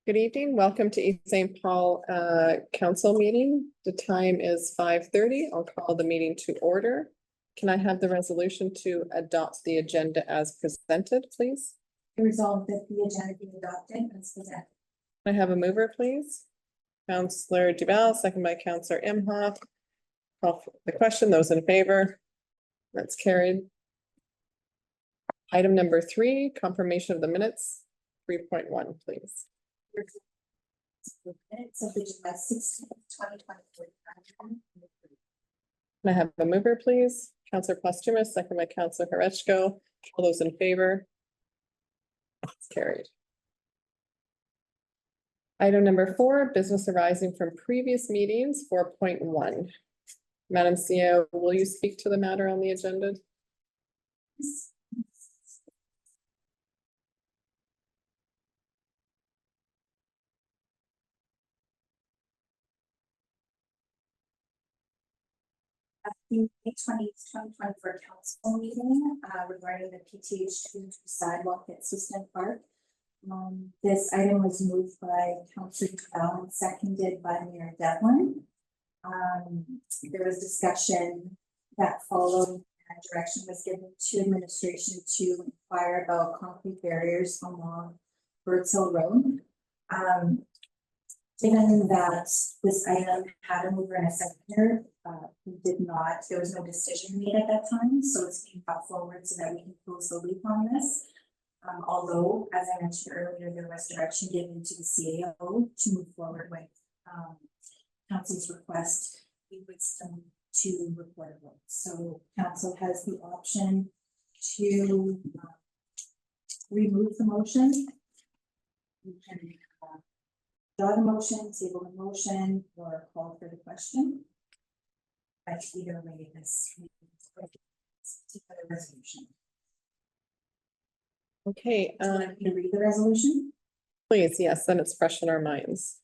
Good evening. Welcome to East St. Paul Council meeting. The time is 5:30. I'll call the meeting to order. Can I have the resolution to adopt the agenda as presented, please? Resolved that the agenda be adopted as presented. Can I have a mover, please? Councillor Duval, second by Councillor Imhoff. Call for the question. Those in favor? That's carried. Item number 3, confirmation of the minutes, 3.1, please. Minutes of the July 16th, 2024. Can I have a mover, please? Councillor Posthumus, second by Councillor Horechko. All those in favor? It's carried. Item number 4, business arising from previous meetings, 4.1. Madam CEO, will you speak to the matter on the agenda? At the May 20th, 2024 council meeting regarding the PTH2 sidewalk at Swistun Park. This item was moved by Councillor Duval and seconded by Mayor Devlin. There was discussion that followed and direction was given to administration to inquire about concrete barriers along Birds Hill Road. Given that this item had a mover and a seconder, there was no decision made at that time, so it's being brought forward so that we can close the loop on this. Although, as I mentioned earlier, there was direction given to the CAO to move forward with council's request, we would still to report a vote. So council has the option to remove the motion. You can draw the motion, table the motion, or call for the question. But either way, this particular resolution. Okay, Would you like me to read the resolution? please, yes, then it's fresh in our minds.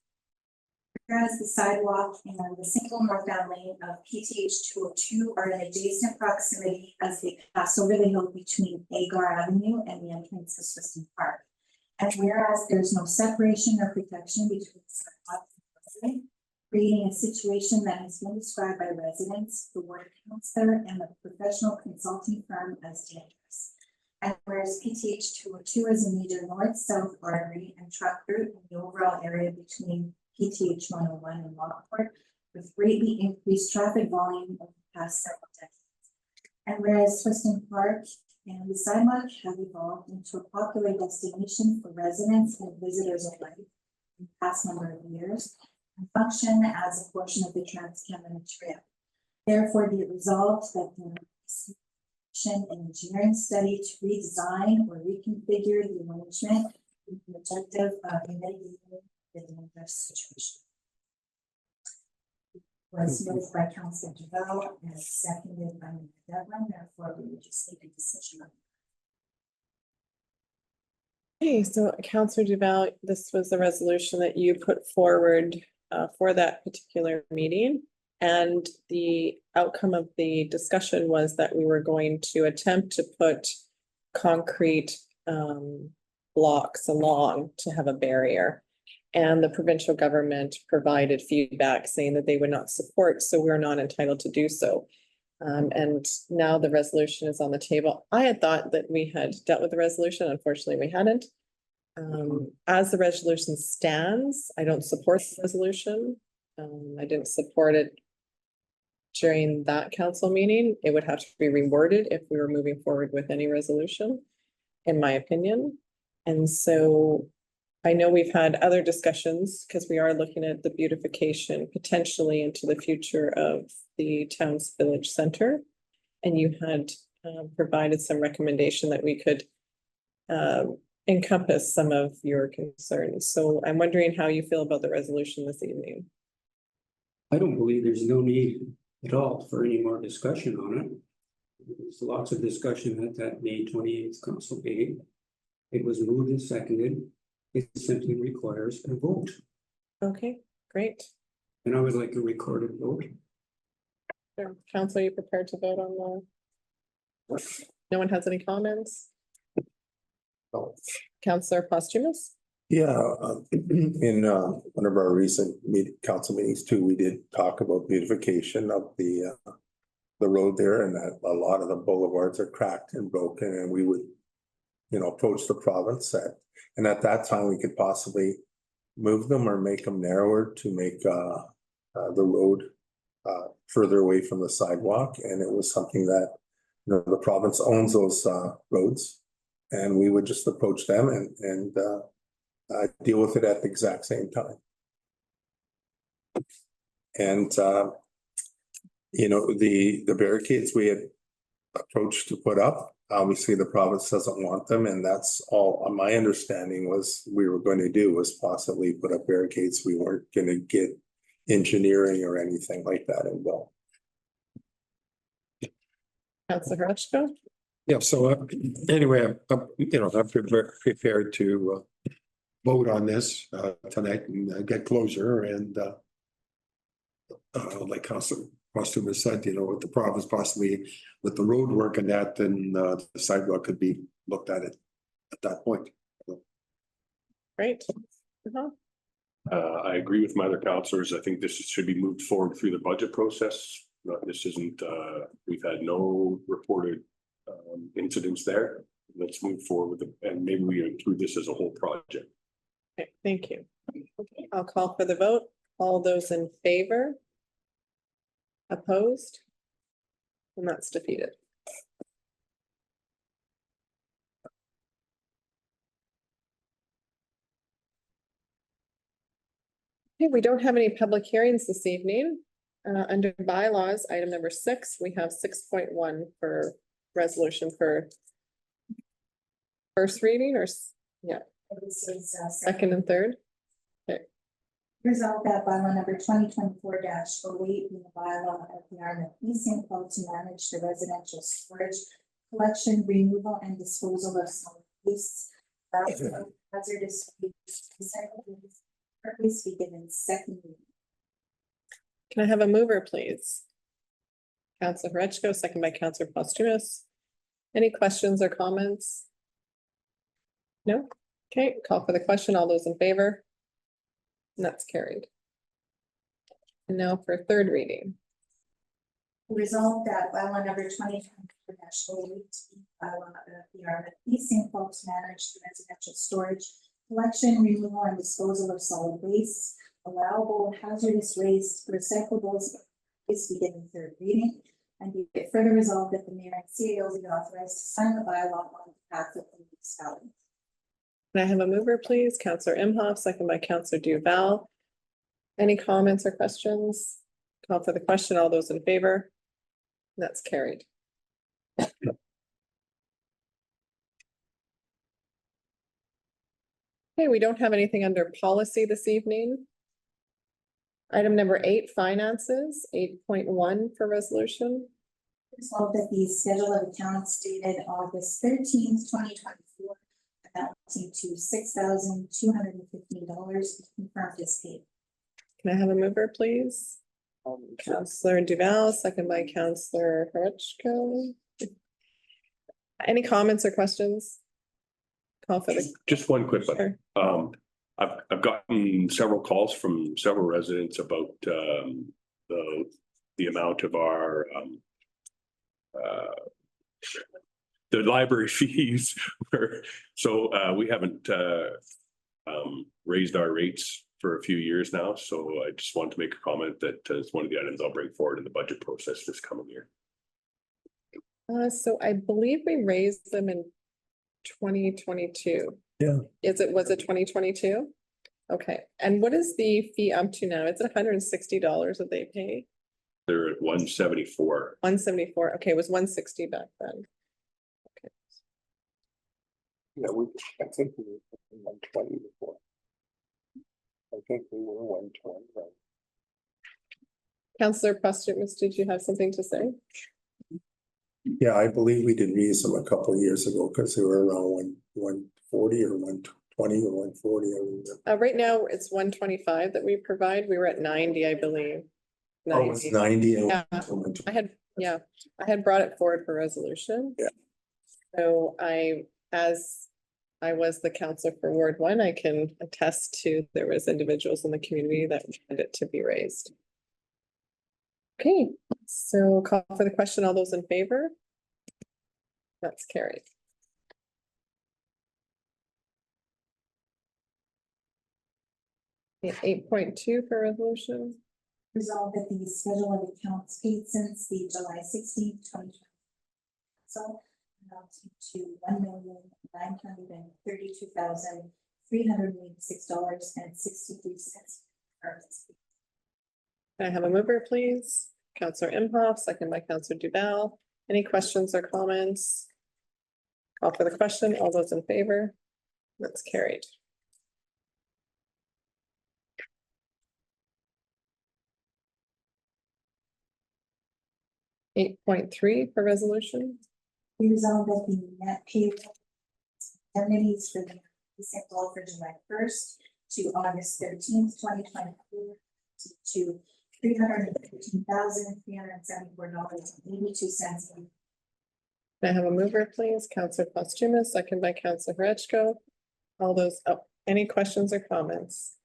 Whereas the sidewalk and the single northbound lane of PTH 202 are in adjacent proximity as they pass over the hill between Agar Avenue and the entrance of Swistun Park. And whereas there's no separation or protection between the sidewalk and the resident, creating a situation that has been described by residents, the ward councillor, and the professional consulting firm as dangerous. And whereas PTH 202 is a major north-south artery and truck route in the overall area between PTH 101 and Lockport, with greatly increased traffic volume over the past several decades. And whereas Swistun Park and the sidewalk have evolved into a popular destination for residents and visitors alike in the past number of years, and function as a portion of the Trans-Canada Trail. Therefore, be it resolved that the an engineering study to redesign or reconfigure the arrangement with the objective of mitigating the dangerous situation. Was moved by Councillor Duval and seconded by Mayor Devlin. Therefore, we would just need a decision. Okay, so Councillor Duval, this was the resolution that you put forward for that particular meeting. And the outcome of the discussion was that we were going to attempt to put concrete blocks along to have a barrier. And the provincial government provided feedback saying that they would not support, so we're not entitled to do so. And now the resolution is on the table. I had thought that we had dealt with the resolution. Unfortunately, we hadn't. As the resolution stands, I don't support the resolution. I didn't support it during that council meeting. It would have to be reworded if we were moving forward with any resolution, in my opinion. And so I know we've had other discussions because we are looking at the beautification potentially into the future of the town's village center. And you had provided some recommendation that we could encompass some of your concerns. So I'm wondering how you feel about the resolution this evening. I don't believe there's no need at all for any more discussion on it. There's lots of discussion at that May 28th council meeting. It was moved and seconded. It simply requires a vote. Okay, great. And I would like a recorded vote. Sure. Council, are you prepared to vote on the? No one has any comments? Oh. Councillor Posthumus? Yeah, in one of our recent council meetings too, we did talk about beautification of the road there, and that a lot of the boulevards are cracked and broken, and we would, you know, approach the province and at that time we could possibly move them or make them narrower to make the road further away from the sidewalk. And it was something that, you know, the province owns those roads, and we would just approach them and deal with it at the exact same time. And you know, the barricades we had approached to put up, obviously the province doesn't want them, and that's all my understanding was we were going to do was possibly put up barricades. We weren't going to get engineering or anything like that involved. Councillor Hutchko? Yeah, so anyway, you know, I'm prepared to vote on this tonight and get closure, and like Councillor Swistun has said, you know, with the province possibly with the road work and that, then the sidewalk could be looked at it at that point. Great. I agree with my other councillors. I think this should be moved forward through the budget process. This isn't, we've had no reported incidents there. Let's move forward with it, and maybe we include this as a whole project. Okay, thank you. Okay, I'll call for the vote. All those in favor? Opposed? And that's defeated. Okay, we don't have any public hearings this evening. Under bylaws, item number 6, we have 6.1 for resolution for first reading or, yeah, This is second and third. Resolved that bylaw number 2024-08 being the bylaw of the Arm of East St. Paul to manage the residential storage, collection, removal, and disposal of solid waste, hazardous waste, recyclable waste, purpose be given second reading. Can I have a mover, please? Councillor Horechko, second by Councillor Postumus. Any questions or comments? No? Okay, call for the question. All those in favor? And that's carried. And now for third reading. Resolved that bylaw number 2024-08 bylaw of the Arm of East St. Paul to manage the residential storage, collection, removal, and disposal of solid waste, allowable hazardous waste, recyclables, is be given third reading, and be it further resolved that the mayor and CAO be authorized to sign the bylaw on behalf of the municipality. Can I have a mover, please? Councillor Imhoff, second by Councillor Duval. Any comments or questions? Call for the question. All those in favor? That's carried. Okay, we don't have anything under policy this evening. Item number 8, finances, 8.1 for resolution. Resolved that the schedule of accounts dated August 13th, 2024, amounting to $6,215 confirmed as paid. Can I have a mover, please? Councillor Duval, second by Councillor Horechko. Any comments or questions? Call for the. Just one quick one. Sure. I've gotten several calls from several residents about the amount of our the library fees. So we haven't raised our rates for a few years now. So I just wanted to make a comment that it's one of the items I'll bring forward in the budget process this coming year. So I believe we raised them in 2022. Yeah. Was it 2022? Okay, and what is the fee up to now? It's $160 that they pay? They're at 174. 174, okay, it was 160 back then. Okay. Yeah, I think we were 120 before. I think we were 120, right? Councillor Postumus, did you have something to say? Yeah, I believe we did raise them a couple of years ago because they were around 140 or 120 or 140. I remember. Right now, it's 125 that we provide. We were at 90, I believe. Oh, it's 90. And Yeah. I had brought it forward for resolution. Yeah. So as I was the counselor for Ward 1, I can attest to there was individuals in the community that wanted it to be raised. Okay, so call for the question. All those in favor? That's carried. Okay, 8.2 for resolution. Resolved that the schedule of accounts paid since the July 16th, 2020. So amounting to $1,932,386.63. Can I have a mover, please? Counselor Imhoff, second by Counselor Duval. Any questions or comments? Call for the question. All those in favor? That's carried. Eight point three for resolution. We resolved that the net payroll indemnities for the cycle for July 1st to August 13th, 2024 to $315,374.82. Can I have a mover, please? Counselor Postuma, second by Counselor Hurechko. All those, any questions or comments?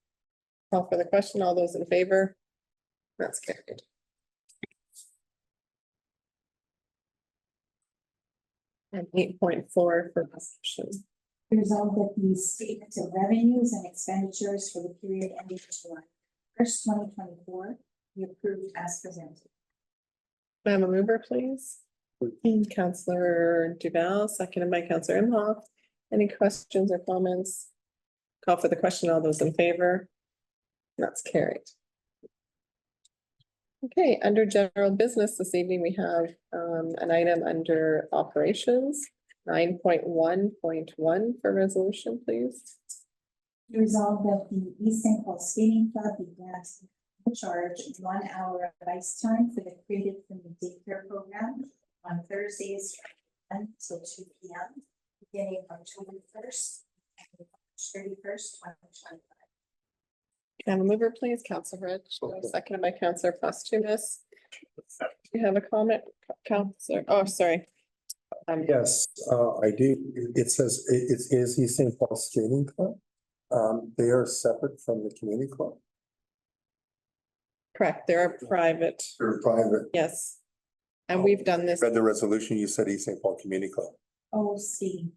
Call for the question. All those in favor? That's carried. And 8.4 for resolution. Resolved that the statement of revenues and expenditures for the period ending July 1st, 2024 be approved as presented. Can I have a mover, please? Counselor Duval, seconded by Counselor Imhoff. Any questions or comments? Call for the question. All those in favor? That's carried. Okay, under general business this evening, we have an item under operations, 9.1.1 for resolution, please. Resolved that the East St. Paul Skating Club be granted no charge 1 hour of ice time for the created from the daycare program on Thursdays from 1 till 2 p.m. beginning October 1st and March 31st, 2025. Can I have a mover, please? Counselor Rich, seconded by Counselor Postumus. Do you have a comment, Counselor? Oh, sorry. Yes, I do. It says it is East St. Paul Skating Club. They are separate from the community club. Correct, they're a private, They're private. yes. And we've done this, Read the resolution, you said East St. Paul Community Club. Oh, Steve.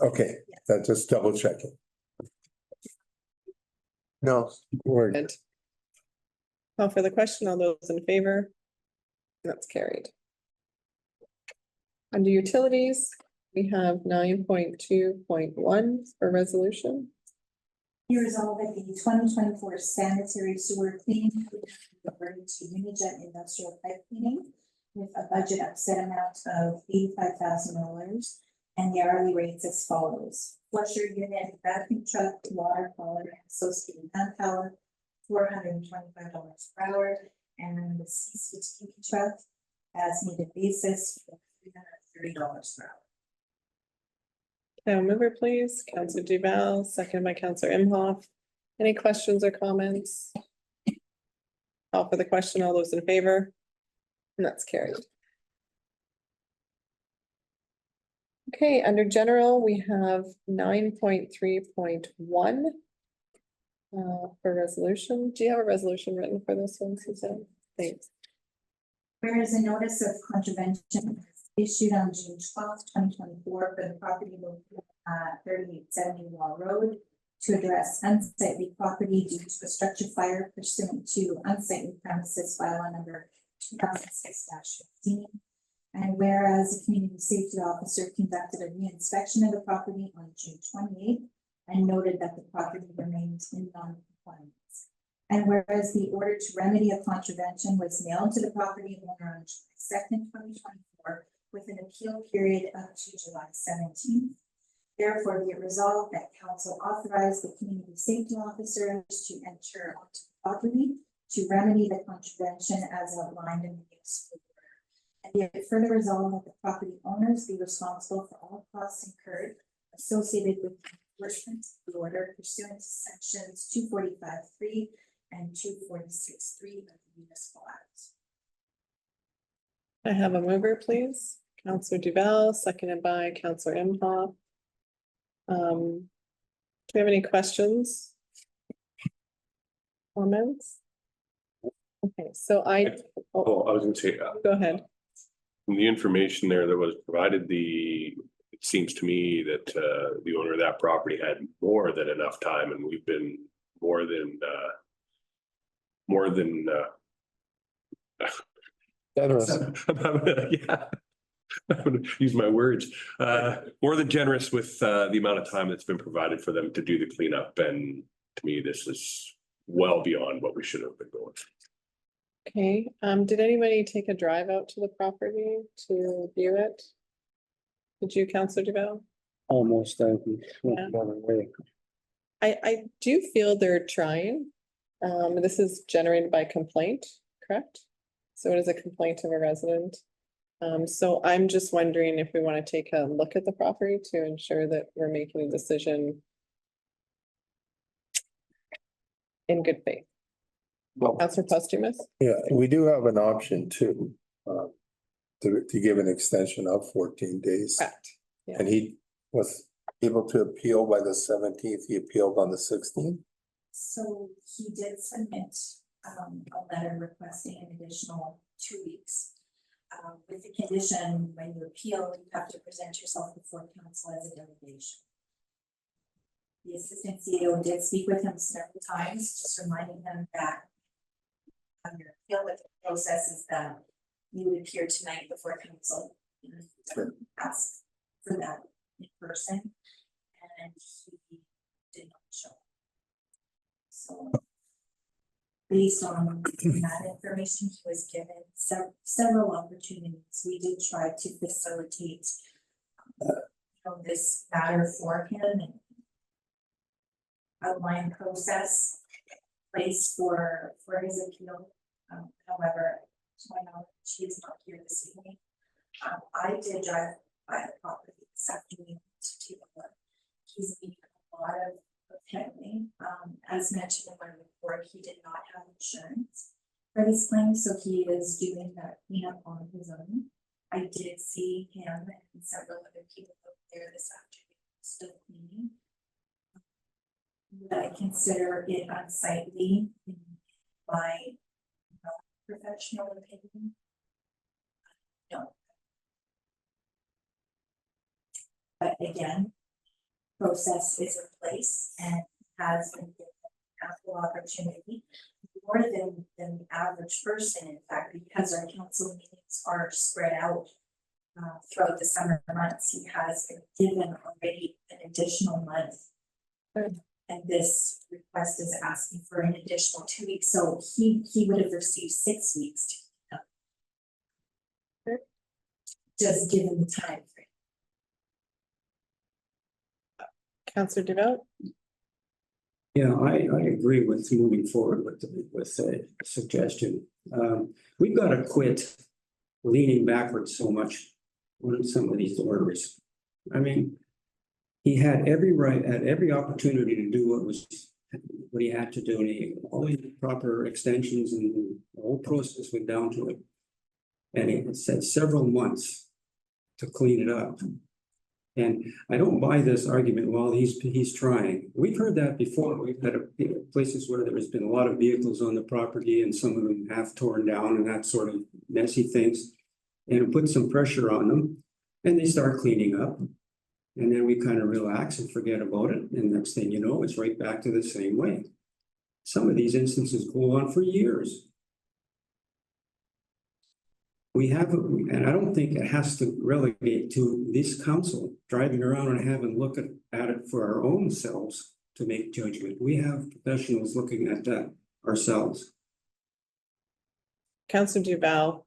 Okay, that just double checking. No, we're good. Call for the question. All those in favor? That's carried. Under utilities, we have 9.2.1 for resolution. Be resolved that the 2024 sanitary sewer cleaning be converted to Unijet Industrial Pipe Cleaning with a budget of set amount of $85,000 and the hourly rates as follows. Flusher unit, vacuum truck, water collar, and associated manpower, $425 per hour, and the CCTV truck as needed basis for $330 per hour. Now mover, please. Counselor Duval, second by Counselor Imhoff. Any questions or comments? Call for the question. All those in favor? And that's carried. Okay, under general, we have 9.3.1 for resolution. Do you have a resolution written for this one, Suzanne? Thanks. Whereas a notice of contravention issued on June 12th, 2024 for the property located at 3870 Waugh Road to address unsightly property due to a structure fire pursuant to unsightly premises bylaw number 2006-15. And whereas the community safety officer conducted a re-inspection of the property on June 28th and noted that the property remains in non-compliance. And whereas the order to remedy a contravention was mailed to the property owner on July 2nd, 2024, with an appeal period up to July 17th. Therefore, be it resolved that council authorize the community safety officers to enter onto the property to remedy the contravention as outlined in the municipal order. And be it further resolved that the property owners be responsible for all costs incurred associated with the enforcement of the order pursuant to sections 245.3 and 246.3 of the municipal act. I have a mover, please. Counselor Duval, seconded by Counselor Imhoff. Do we have any questions? Comments? Okay, so Oh, I was gonna say, go ahead. from the information there that was provided, it seems to me that the owner of that property had more than enough time, and we've been more than Generous. yeah. I'm gonna use my words, more than generous with the amount of time that's been provided for them to do the cleanup, and to me, this is well beyond what we should have been going. Okay, did anybody take a drive out to the property to view it? Did you, Councillor Duval? Almost, Yeah. I do feel they're trying. This is generated by complaint, correct? So it is a complaint of a resident. So I'm just wondering if we want to take a look at the property to ensure that we're making a decision in good faith. Well, Councillor Posthumous? Yeah, we do have an option too. To give an extension of 14 days. Correct. Yeah. And he was able to appeal by the 17th. He appealed on the 16th. So he did submit a letter requesting an additional 2 weeks. With the condition, when you appeal, you have to present yourself before council as a delegation. The assistant CEO did speak with him several times, just reminding him that your appeal with the process is that you would appear tonight before council and ask for that in person, and he did not show. So based on that information, he was given several opportunities. We did try to facilitate this matter for him and outline process place for his appeal. However, to my knowledge, she is not here this evening. I did drive by the property this afternoon to take a look. He's making a lot of headway. As mentioned in my report, he did not have insurance for this claim, so he is doing that cleanup on his own. I did see him and several other people out there this afternoon still cleaning. Would I consider it unsightly in my professional opinion? No. But again, process is in place and has been given ample opportunity, more than the average person, in fact, because our council meetings are spread out throughout the summer months. He has been given already an additional month. And this request is asking for an additional 2 weeks, so he would have received 6 weeks to clean up. Just given the time frame. Councillor Duval? Yeah, I agree with moving forward with the suggestion. We've got to quit leaning backwards so much on some of these orders. I mean, he had every right, had every opportunity to do what he had to do, and all the proper extensions, and the whole process went down to it. And it said several months to clean it up. And I don't buy this argument, well, he's trying. We've heard that before. We've had places where there's been a lot of vehicles on the property and some of them half torn down and that sort of messy things. And it puts some pressure on them and they start cleaning up. And then we kind of relax and forget about it. And next thing you know, it's right back to the same way. Some of these instances go on for years. We have, and I don't think it has to relegate to this council driving around and having a look at it for our own selves to make judgment. We have professionals looking at that ourselves. Councillor Duval,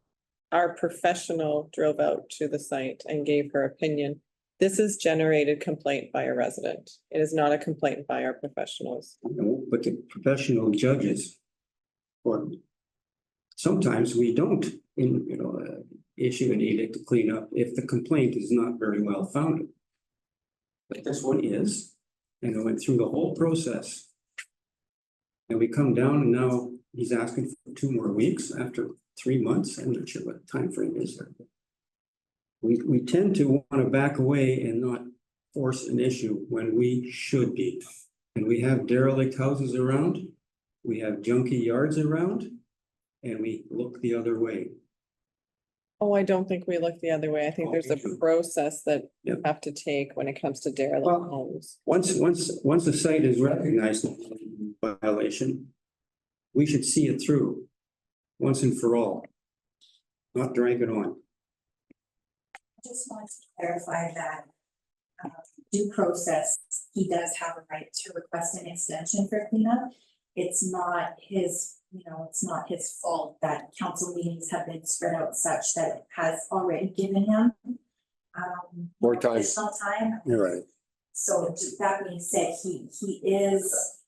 our professional drove out to the site and gave her opinion. This is generated complaint by a resident. It is not a complaint by our professionals. No, but the professional judges, or sometimes we don't issue an edict to clean up if the complaint is not very well founded. But this one is, and it went through the whole process. And we come down and now he's asking for 2 more weeks after 3 months. I'm not sure what time frame is there. We tend to want to back away and not force an issue when we should be. And we have derelict houses around, we have junky yards around, and we look the other way. Oh, I don't think we look the other way. I think there's a Okay. process that you Yep. have to take when it comes to derelict Well- homes. Once a site is recognized as a violation, we should see it through once and for all, not drag it on. I just want to clarify that due process, he does have a right to request an extension for cleanup. It's not his, it's not his fault that council meetings have been spread out such that it has already given him More time. additional time. You're right. So that being said, he is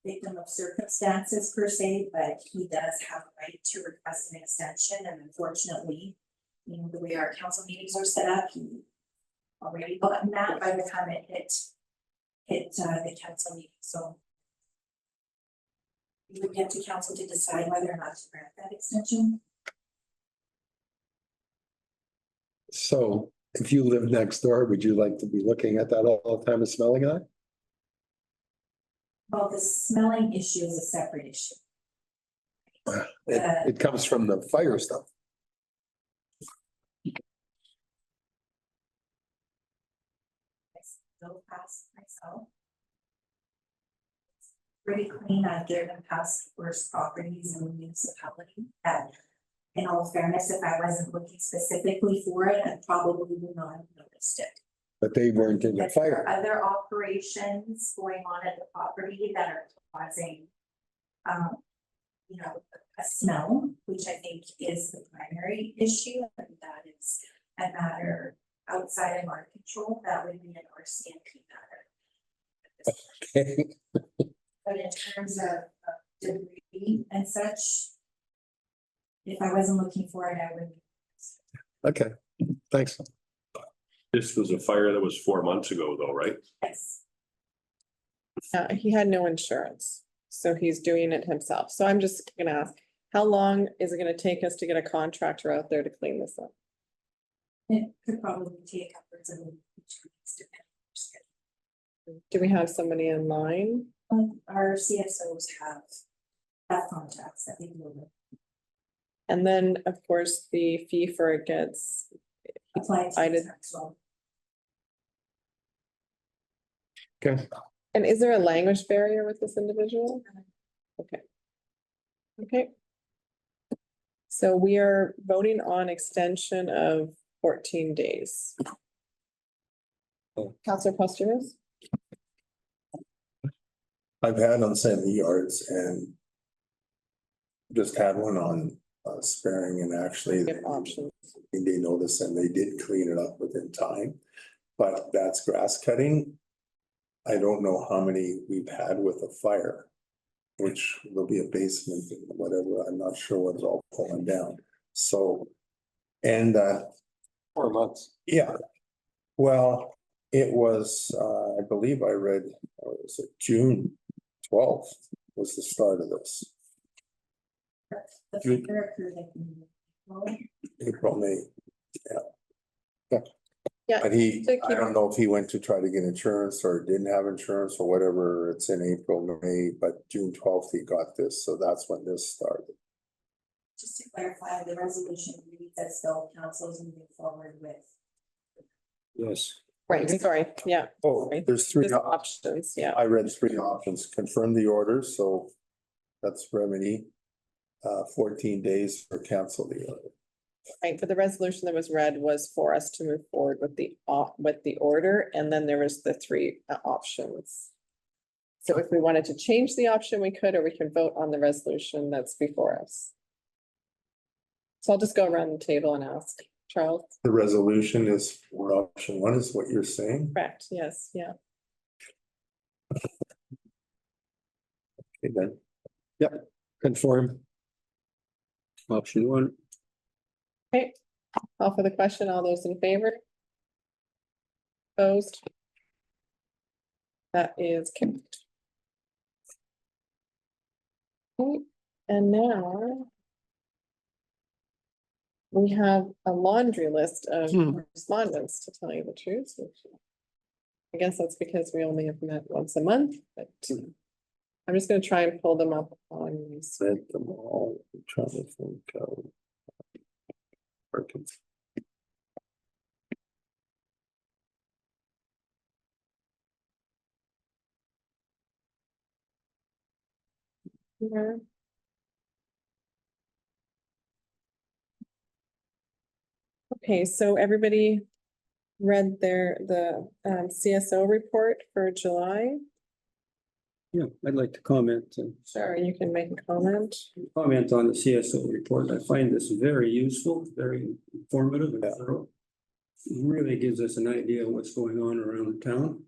victim of circumstances per se, but he does have a right to request an extension, and unfortunately, the way our council meetings are set up, he already gotten that by the time it hit the council meeting, so we would get to council to decide whether or not to grant that extension. So if you live next door, would you like to be looking at that all the time and smelling that? Well, the smelling issue is a separate issue. It comes from the fire stuff. I still pass myself. It's pretty clean. I've driven past worse properties in the municipality that, in all fairness, if I wasn't looking specifically for it, I probably would not have noticed it. But they weren't in the If there are fire. other operations going on at the property that are causing, a smell, which I think is the primary issue, and that is a matter outside of our control, that would be an RCMP matter. But in terms of debris and such, if I wasn't looking for it, I wouldn't. Okay, thanks. This was a fire that was 4 months ago though, right? Yes. He had no insurance, so he's doing it himself. So I'm just gonna ask, how long is it gonna take us to get a contractor out there to clean this up? It could probably take upwards of 2 weeks to finish. Do we have somebody in line? Our CSOs have contacts that they deal with. And then, of course, the fee for it gets, Applied I to did- the tax law. Okay, and is there a language barrier with this individual? Okay. Okay. So we are voting on extension of 14 days. Counselor Pusterus? I've had on 70 yards and just had one on sparing, and actually Give options. they noticed and they did clean it up within time. But that's grass cutting. I don't know how many we've had with a fire, which will be a basement, whatever. I'm not sure what's all falling down. So, and 4 months. yeah, well, it was, I believe I read, was it June 12th was the start of this, The fire occurred at April, May. Yeah. But he, So I keep- don't know if he went to try to get insurance or didn't have insurance or whatever. It's in April, May, but June 12th he got this, so that's when this started. Just to clarify, the resolution reads as though council is moving forward with. Yes. Right, sorry, yeah. Oh, Right. there's three There's options. options, yeah. I read three options: confirm the order, so that's remedy. 14 days or cancel the order. Right, but the resolution that was read was for us to move forward with the order, and then there was the three options. So if we wanted to change the option, we could, or we can vote on the resolution that's before us. So I'll just go around the table and ask. Charles? The resolution is for option one, is what you're saying? Correct, yes, yeah. Okay, then. Conform. Option one. Okay, call for the question. All those in favor? Opposed? That is carried. Okay, and now we have a laundry list of Hmm. correspondence, to tell you the truth. Which I guess that's because we only have met once a month, but I'm just gonna try and pull them up on. Said them all, I'm trying to think. Working. Here. Okay, so everybody read the CSO report for July. Yeah, I'd like to comment and Sure, you can make a comment. comment on the CSO report. I find this very useful, very informative and thorough. Really gives us an idea of what's going on around town.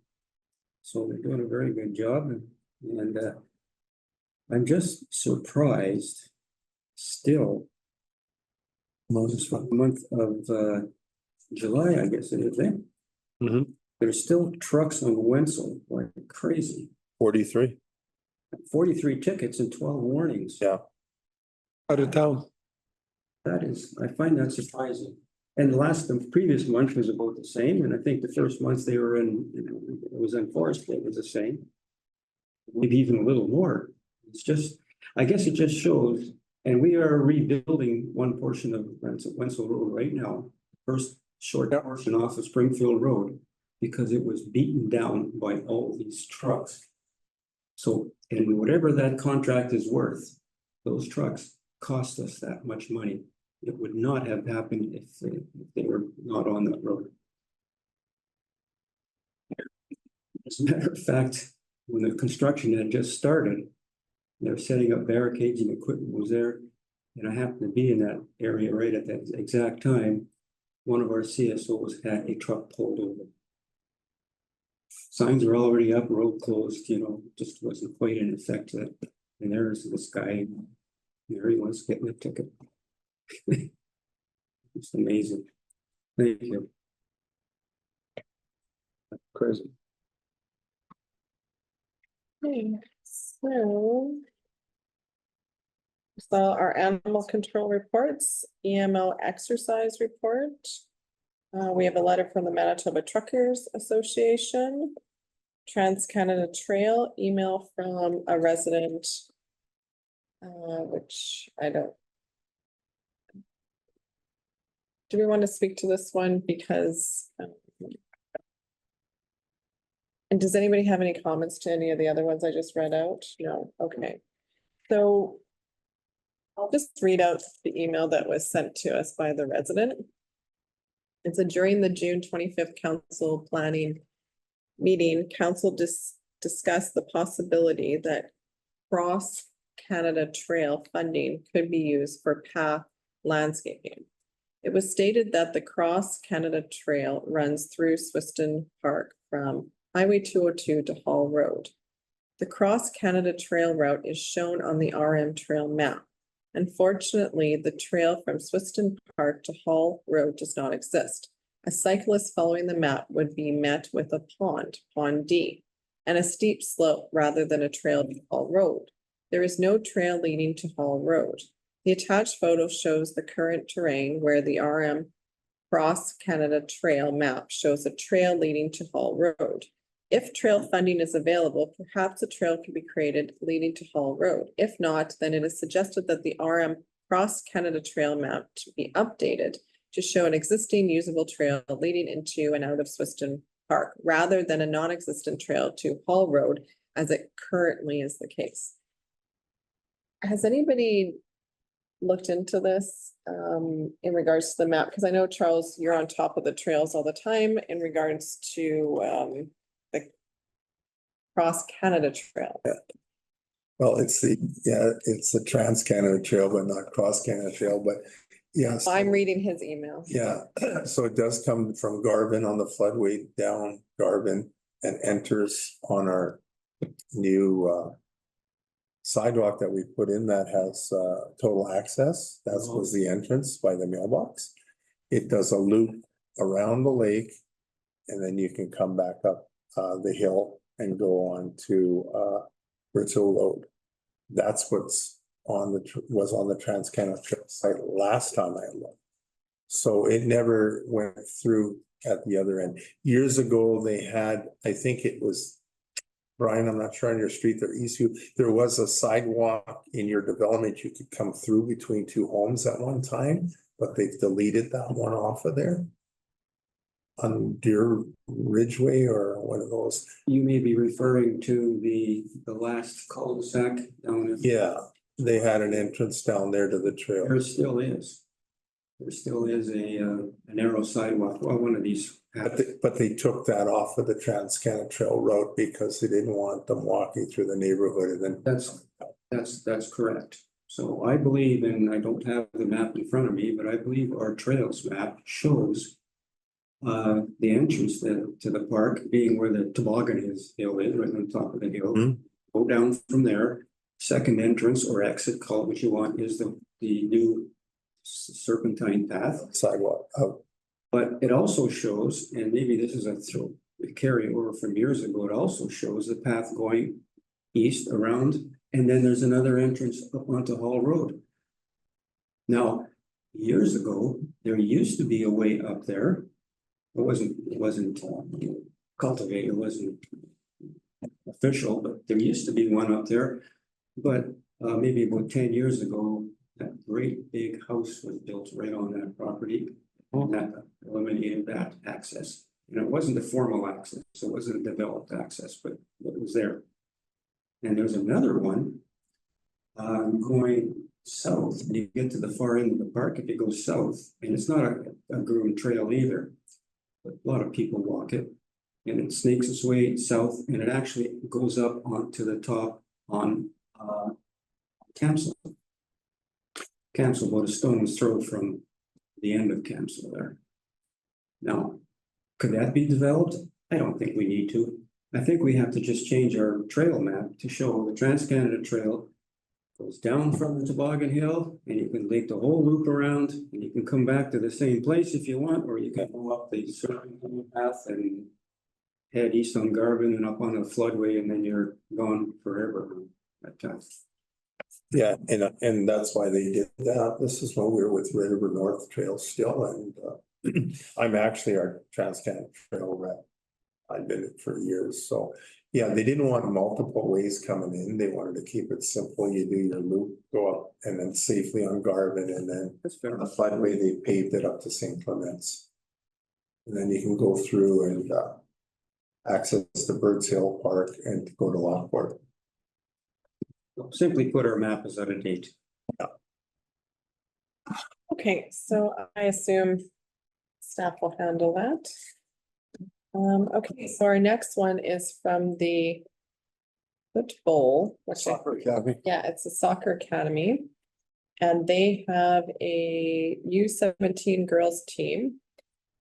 So they're doing a very good job and I'm just surprised still. Most for the month of July, I guess it is, eh? Mhm. There's still trucks on Wenzel like crazy. 43, 43 tickets and 12 warnings. yeah. Out of town. That is, I find that surprising. And the previous month was about the same, and I think the first month they were in, it was enforced, it was the same. Maybe even a little more. It's just, I guess it just shows, and we are rebuilding one portion of Wenzel Road right now. First short portion off of Springfield Road, because it was beaten down by all these trucks. So, and whatever that contract is worth, those trucks cost us that much money. It would not have happened if they were not on that road. As a matter of fact, when the construction had just started, they were setting up barricades and equipment was there. And I happened to be in that area right at that exact time. One of our CSOs had a truck pulled over. Signs were already up, road closed, just wasn't quite in effect yet. And there's this guy, there he was getting a ticket. It's amazing. Thank you. Crazy. Okay, so our animal control reports, EMO exercise report. We have a letter from the Manitoba Truckers Association. Trans-Canada Trail, email from a resident. Which I don't. Do we want to speak to this one because? And does anybody have any comments to any of the other ones I just read out? No, okay. So I'll just read out the email that was sent to us by the resident. It said during the June 25th council planning meeting, council discussed the possibility that Cross Canada Trail funding could be used for path landscaping. It was stated that the Cross Canada Trail runs through Swistun Park from Highway 202 to Hall Road. The Cross Canada Trail route is shown on the RM Trail map. Unfortunately, the trail from Swistun Park to Hall Road does not exist. A cyclist following the map would be met with a pond, Pond D, and a steep slope rather than a trail to Hall Road. There is no trail leading to Hall Road. The attached photo shows the current terrain where the RM Cross Canada Trail map shows a trail leading to Hall Road. If trail funding is available, perhaps a trail could be created leading to Hall Road. If not, then it is suggested that the RM Cross Canada Trail map to be updated to show an existing usable trail leading into and out of Swistun Park, rather than a non-existent trail to Hall Road, as it currently is the case. Has anybody looked into this in regards to the map? Because I know, Charles, you're on top of the trails all the time in regards to the Cross Canada Trail. Yeah. Well, it's the Trans Canada Trail, but not Cross Canada Trail, but yes. I'm reading his email. Yeah, so it does come from Garvin on the floodway down Garvin and enters on our new sidewalk that we put in that has total access. That was the entrance by the mailbox. It does a loop around the lake and then you can come back up the hill and go on to Brittle Road. That's what's on was on the Trans Canada Trail site last time I looked. So it never went through at the other end. Years ago, they had, I think it was, Brian, I'm not sure on your street there, there was a sidewalk in your development. You could come through between two homes at one time, but they've deleted that one off of there. On Deer Ridgeway or one of those. You may be referring to the last cul-de-sac down at. Yeah, they had an entrance down there to the trail. There still is. There still is a narrow sidewalk, well, one of these. But they took that off of the Trans-Canada Trail route because they didn't want them walking through the neighborhood and then. That's correct. So I believe, and I don't have the map in front of me, but I believe our trails map shows the entrance to the park being where the toboggan hill is, right on top of the hill. Mhm. Go down from there. Second entrance or exit, call it what you want, is the new serpentine path. Sidewalk out. But it also shows, and maybe this is a carryover from years ago, it also shows the path going east around, and then there's another entrance up onto Hall Road. Now, years ago, there used to be a way up there. It wasn't cultivated, it wasn't official, but there used to be one up there. But maybe about 10 years ago, that great big house was built right on that property. And that eliminated that access. And it wasn't a formal access, so it wasn't a developed access, but it was there. And there's another one going south, and you get to the far end of the park if you go south, and it's not a groomed trail either. But a lot of people walk it, and it snakes its way south, and it actually goes up onto the top on Camsell. Camsell, about a stone's throw from the end of Camsell there. Now, could that be developed? I don't think we need to. I think we have to just change our trail map to show the Trans-Canada Trail goes down from the Toboggan Hill, and you can make the whole loop around, and you can come back to the same place if you want, or you can go up the serpentine path and head east on Garvin and up on the floodway, and then you're gone forever at times. Yeah, and that's why they did that. This is when we were with Red River North Trail still, and I'm actually our Trans-Canada Trail rep. I've been it for years, so yeah, they didn't want multiple ways coming in. They wanted to keep it simple. You do your loop, go up, and then safely on Garvin, and then That's fair. on the floodway they paved it up to St. Clements, and then you can go through and access the Birds Hill Park and go to Lockport. Simply put, our map is out of date. Okay, so I assume staff will handle that. Okay, so our next one is from the Foot Bowl, which yeah, it's a soccer academy. And they have a U17 girls team.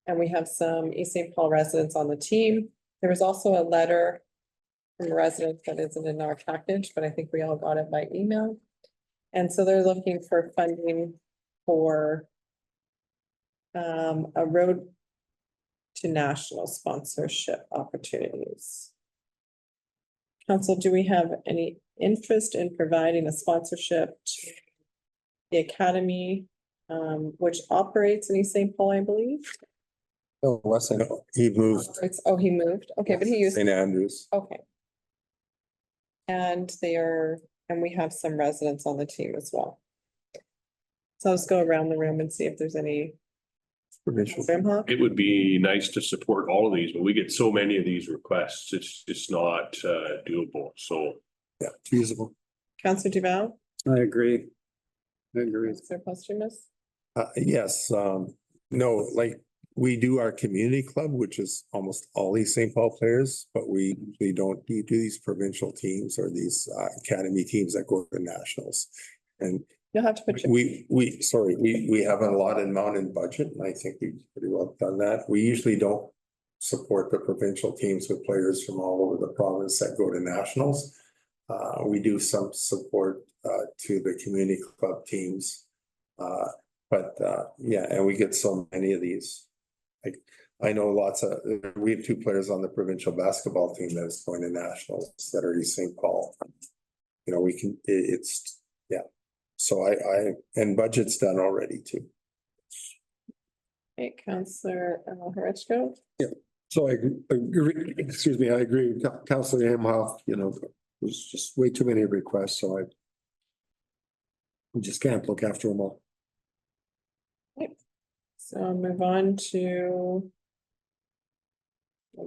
And we have some East St. Paul residents on the team. There was also a letter from a resident that isn't in our package, but I think we all got it by email. And so they're looking for funding for a road to national sponsorship opportunities. Council, do we have any interest in providing a sponsorship to the academy, which operates in East St. Paul, I believe? Oh, Weston, he moved. Oh, he moved. Okay, but he used, St. Andrews. okay. And we have some residents on the team as well. So I'll just go around the room and see if there's any. Provincial. Brimhawk? It would be nice to support all of these, but we get so many of these requests, it's not doable, so. Yeah, feasible. Councillor Duval? I agree. Councillor Posthumous? Yes, no, like we do our community club, which is almost all these St. Paul players, but we don't do these provincial teams or these academy teams that go to nationals. And You'll have to put your. we have a allotted amount in budget, and I think we've pretty well done that. We usually don't support the provincial teams with players from all over the province that go to nationals. We do some support to the community club teams. Yeah, and we get so many of these. Like I know we have 2 players on the provincial basketball team that's going to nationals that are East St. Paul. You know, it's yeah. So and budget's done already too. Okay, Counselor Horachko. So I agree, excuse me, I agree with Councilor Amhoff, there's just way too many requests, so we just can't look after them all. So I'll move on to.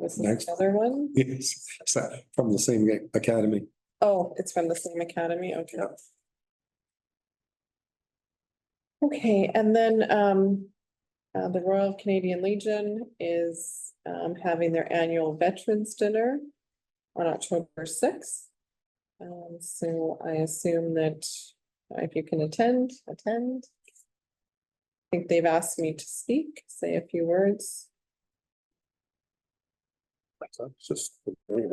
This is Next. another one. Yes, from the same academy. Oh, it's from the same academy, okay. Okay, and then the Royal Canadian Legion is having their annual Veterans Dinner on October 6th. So I assume that if you can attend. I think they've asked me to speak, say a few words. It's just, We've,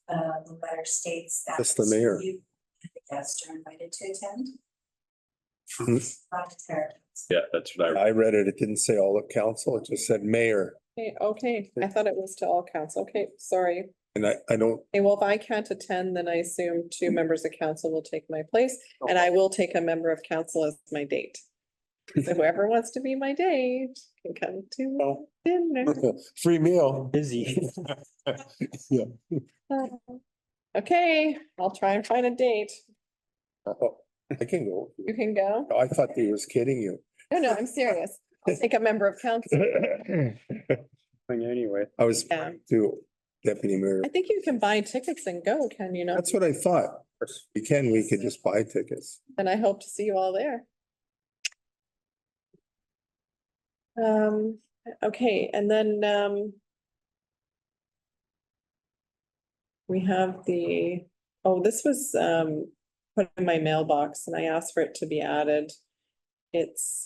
the letter states that. That's the mayor. you and the guests are invited to attend. Mhm. Not a territory. Yeah, that's what I, I read it, it didn't say all of council, it just said mayor. Okay, I thought it was to all council. Okay, sorry. And I don't, Okay, well, if I can't attend, then I assume two members of council will take my place, and I will take a member of council as my date. So whoever wants to be my date can come to dinner. Free meal. Busy. Yeah. Okay, I'll try and find a date. I can go. You can go? I thought he was kidding you. No, I'm serious. I'll take a member of council. Anyway. I was Yeah. to deputy mayor. I think you can buy tickets and go, can you not? That's what I thought. We could just buy tickets. And I hope to see you all there. Okay, and then we have this was put in my mailbox and I asked for it to be added. It's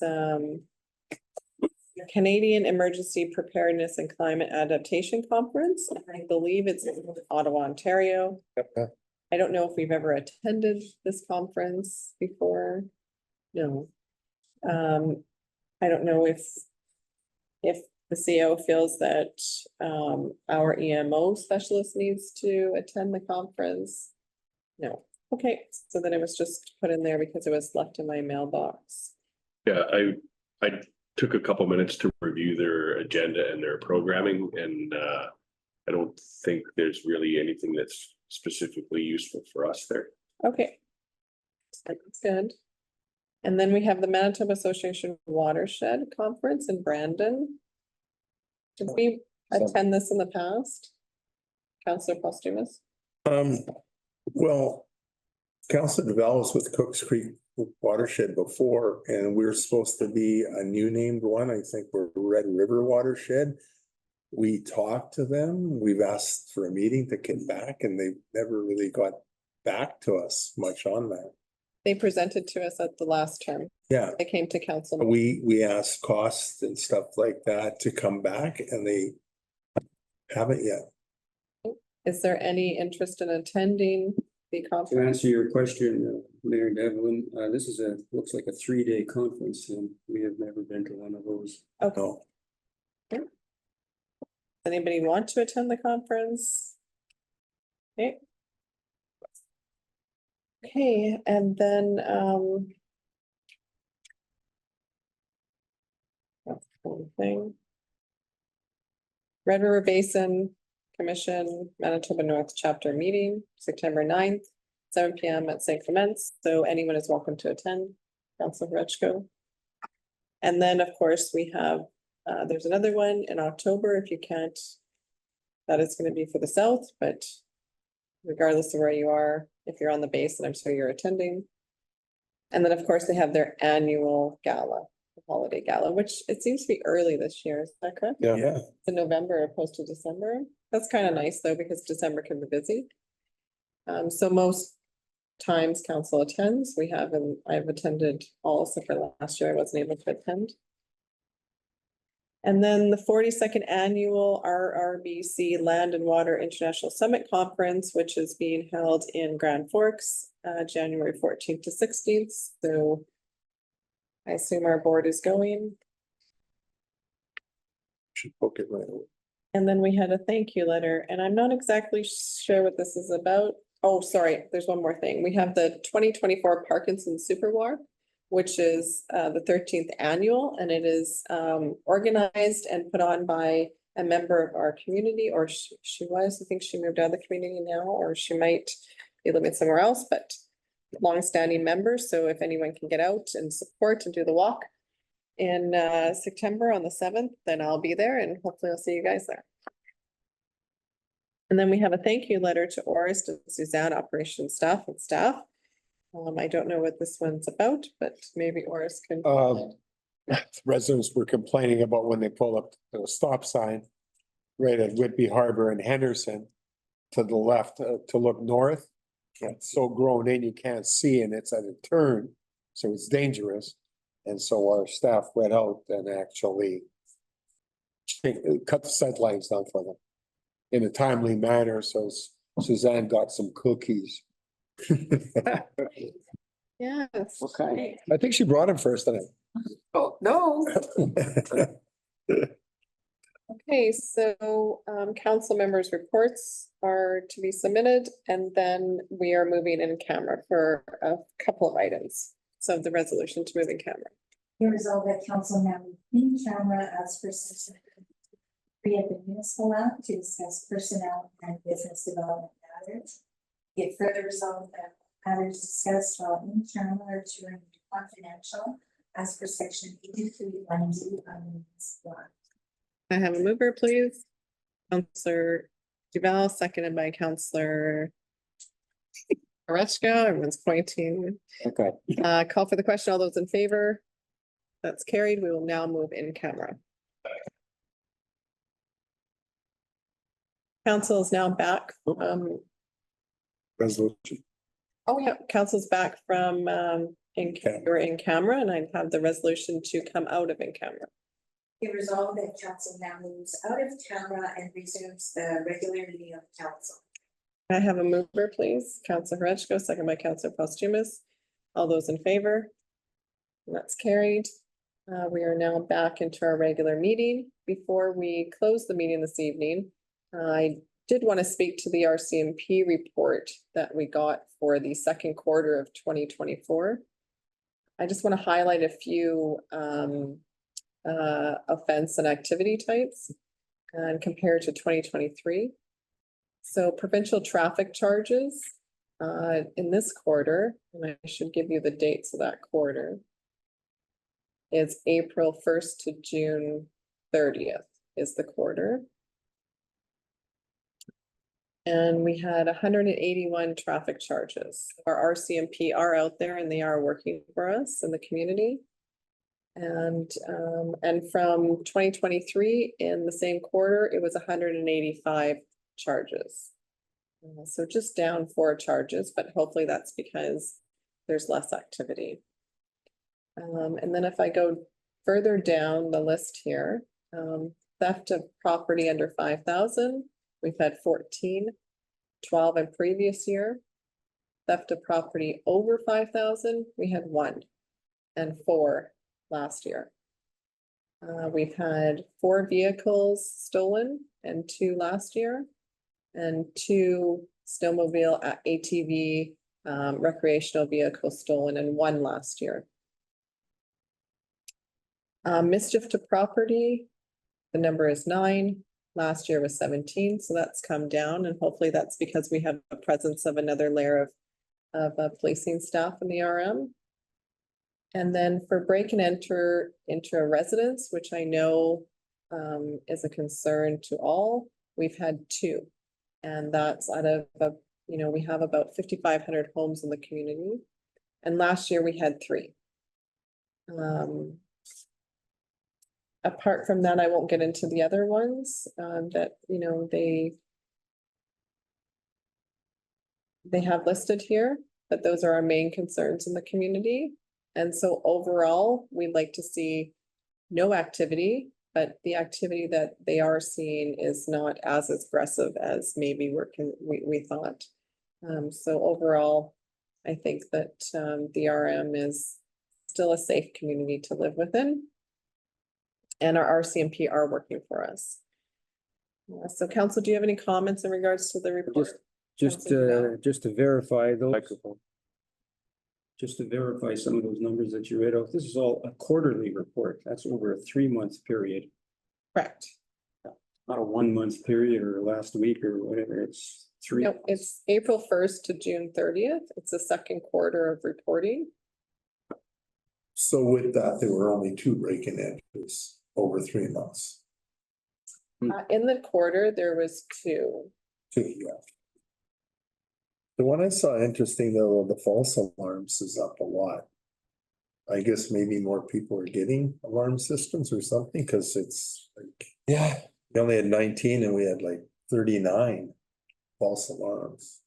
Canadian Emergency Preparedness and Climate Adaptation Conference. I believe it's in Ottawa, Ontario. Yep. I don't know if we've ever attended this conference before. No. I don't know if the CO feels that our EMO specialist needs to attend the conference. No. Okay, so then it was just put in there because it was left in my mailbox. yeah, I took a couple minutes to review their agenda and their programming, and I don't think there's really anything that's specifically useful for us there. Okay. That's good. And then we have the Manitoba Association Watershed Conference in Brandon. Did we attend this in the past? Councillor Postumus? Well, Council develops with Cooks Creek Watershed before, and we're supposed to be a new named one. I think we're Red River Watershed. We talked to them. We've asked for a meeting to get back, and they never really got back to us much on that. They presented to us at the last term. Yeah, They came to council. we asked costs and stuff like that to come back, and they haven't yet. Is there any interest in attending the To conference? answer your question, Mayor Devlin, this is looks like a 3-day conference, and we have never been to one of those. Okay. No. Anybody want to attend the conference? Okay. Okay, and then that's one thing. Red River Basin Commission, Manitoba North Chapter meeting, September 9th, 7 PM at St. Clements. So anyone is welcome to attend. Councilor Horachko. And then, of course, we have, there's another one in October, if you can't. That is going to be for the South, but regardless of where you are, if you're on the base, and I'm sure you're attending. And then, of course, they have their annual gala, the holiday gala, which it seems to be early this year. Is that correct? Yeah. It's in November opposed to December. That's kind of nice though, because December can be busy. So most times council attends. I've attended all except for last year. I wasn't able to attend. And then the 42nd annual RRBC Land and Water International Summit Conference, which is being held in Grand Forks, January 14th to 16th. So I assume our board is going. Should book it right away. And then we had a thank you letter, and I'm not exactly sure what this is about. Oh, sorry, there's one more thing. We have the 2024 Parkinson Super Walk, which is the 13th annual, and it is organized and put on by a member of our community, or she was, I think she moved out of the community now, or she might be living somewhere else, but longstanding members. So if anyone can get out and support and do the walk in September on the 7th, then I'll be there and hopefully I'll see you guys there. And then we have a thank you letter to Orist and Suzanne, operations staff and staff. I don't know what this one's about, but maybe Orist can. Residents were complaining about when they pull up the stop sign right at Whitby Harbor and Henderson to the left to look north. It's so grown in, you can't see, and it's at a turn, so it's dangerous. And so our staff went out and actually cut the sight lines down for them in a timely manner. So Suzanne got some cookies. Yes. Okay. I think she brought them first tonight. Oh, no. Okay, so council members' reports are to be submitted, and then we are moving in camera for a couple of items. So the resolution to move in camera. Be resolved that council now in camera as per section 3 of the Municipal Act to discuss personnel and business development matters. It further resolved that matters discussed while in camera are to remain confidential as per section 83(1)(d) of the Municipal Act. I have a mover, please. Councillor Duval, seconded by Councillor Oreshko. Everyone's pointing. Okay. Call for the question. All those in favor? That's carried. We will now move in camera. Council is now back. Resolution. Oh, yeah, council's back from we're in camera, and I have the resolution to come out of in camera. Be resolved that council now moves out of camera and resumes the regular meeting of council. I have a mover, please. Councillor Horechko, second by Councillor Posthumus. All those in favor? And that's carried. We are now back into our regular meeting. Before we close the meeting this evening, I did want to speak to the RCMP report that we got for the second quarter of 2024. I just want to highlight a few offense and activity types and compare to 2023. So provincial traffic charges in this quarter, and I should give you the dates of that quarter, is April 1st to June 30th is the quarter. And we had 181 traffic charges. Our RCMP are out there and they are working for us in the community. And from 2023 in the same quarter, it was 185 charges. So just down 4 charges, but hopefully that's because there's less activity. And then if I go further down the list here, theft of property under 5,000, we've had 14, 12 in previous year. Theft of property over 5,000, we had 1 and 4 last year. We've had 4 vehicles stolen and 2 last year, and 2 snowmobile ATV recreational vehicles stolen and 1 last year. Mischief to property, the number is 9. Last year was 17, so that's come down, and hopefully that's because we have a presence of another layer of policing staff in the RM. And then for break and enter into a residence, which I know is a concern to all, we've had 2. And that's out of, we have about 5,500 homes in the community. And last year we had 3. Apart from that, I won't get into the other ones that, they have listed here, but those are our main concerns in the community. And so overall, we'd like to see no activity, but the activity that they are seeing is not as aggressive as maybe we thought. So overall, I think that the RM is still a safe community to live within. And our RCMP are working for us. So council, do you have any comments in regards to the report? Just to verify those. Microphone. just to verify some of those numbers that you read off, this is all a quarterly report. That's over a 3-month period, Correct. not a 1-month period or last week or whatever. It's 3. No, it's April 1st to June 30th. It's the second quarter of reporting. So with that, there were only 2 break-in entries over 3 months. In the quarter, there was 2. 2, yeah. The one I saw interesting though, the false alarms is up a lot. I guess maybe more people are getting alarm systems or something, because it's like, Yeah. we only had 19 and we had like 39 false alarms.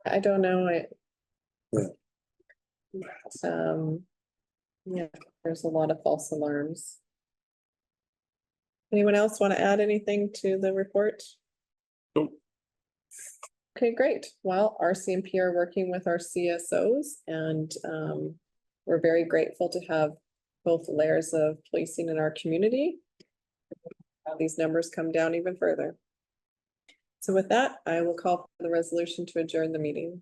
I don't know, Yeah. Yeah, there's a lot of false alarms. Anyone else want to add anything to the report? Nope. Okay, great. Well, RCMP are working with our CSOs and we're very grateful to have both layers of policing in our community. Have these numbers come down even further. So with that, I will call for the resolution to adjourn the meeting.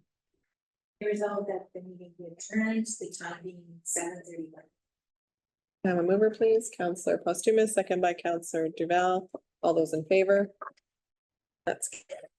Resolved that the meeting be adjourned, the time being 7:31. Have a mover, please. Counselor Posthumus, second by Counselor Duval. All those in favor? That's carried.